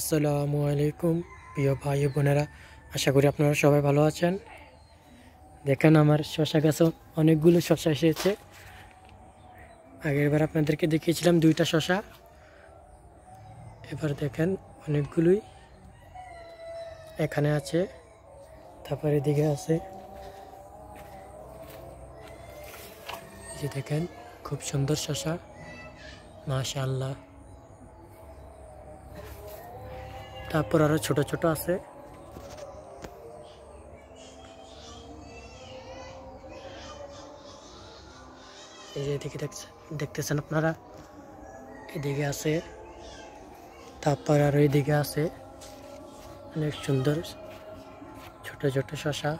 আসসালামু আলাইকুম প্রিয় ভাই বোনেরা, আশা করি আপনারা সবাই ভালো আছেন। দেখেন আমার শশা গাছে অনেকগুলো শশা এসেছে। আগের বার আপনাদেরকে দেখিয়েছিলাম 2টা শশা, এবার দেখেন অনেকগুলোই এখানে আছে, তারপরে এদিকে আছে। এই যে দেখেন খুব সুন্দর শশা, মাশাআল্লাহ। তারপর আরো ছোট ছোট আছে। এই যে এদিকে দেখতেছেন আপনারা, এদিকে আছে, তারপর আরো এদিকে আছে অনেক সুন্দর ছোট ছোট শশা।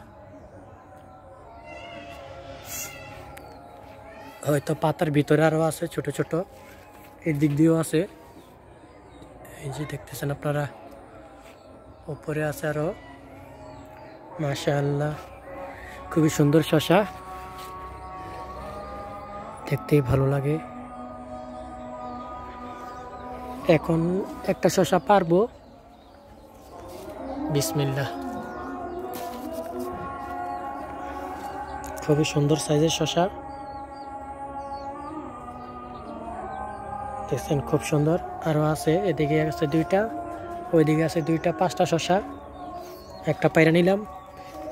হয়তো পাতার ভিতরে আরো আছে ছোট ছোট, এর দিক দিয়েও আছে। এই যে দেখতেছেন আপনারা, উপরে আছে আরো, মাশাআল্লাহ খুবই সুন্দর শশা, দেখতেই ভালো লাগে। এখন একটা শশা পারবো, বিসমিল্লাহ। খুবই সুন্দর সাইজের শশা, দেখছেন খুব সুন্দর। আরো আছে, এদিকে আছে 2টা, ওইদিকে আছে 2টা, 5টা শশা। একটা পায়রা নিলাম,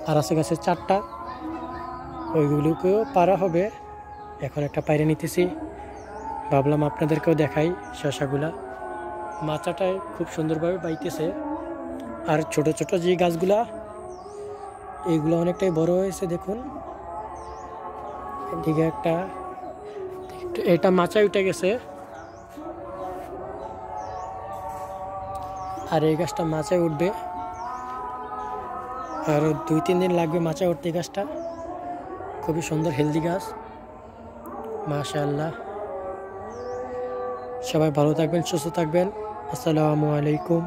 আর আছে গাছে 4টা, ওইগুলোকেও পারা হবে। এখন একটা পায়রা নিতেছি, ভাবলাম আপনাদেরকেও দেখাই শশাগুলা। মাচাটায় খুব সুন্দরভাবে বাইতেছে। আর ছোট ছোট যে গাছগুলা, এইগুলো অনেকটাই বড় হয়েছে দেখুন। এদিকে একটা, এটা মাচায় উঠে গেছে, আর এই গাছটা মাচায় উঠবে, আর 2-3 দিন লাগবে মাচায় উঠতে গাছটা। খুবই সুন্দর হেলদি গাছ, মাশাআল্লাহ। সবাই ভালো থাকবেন, সুস্থ থাকবেন। আসসালামু আলাইকুম।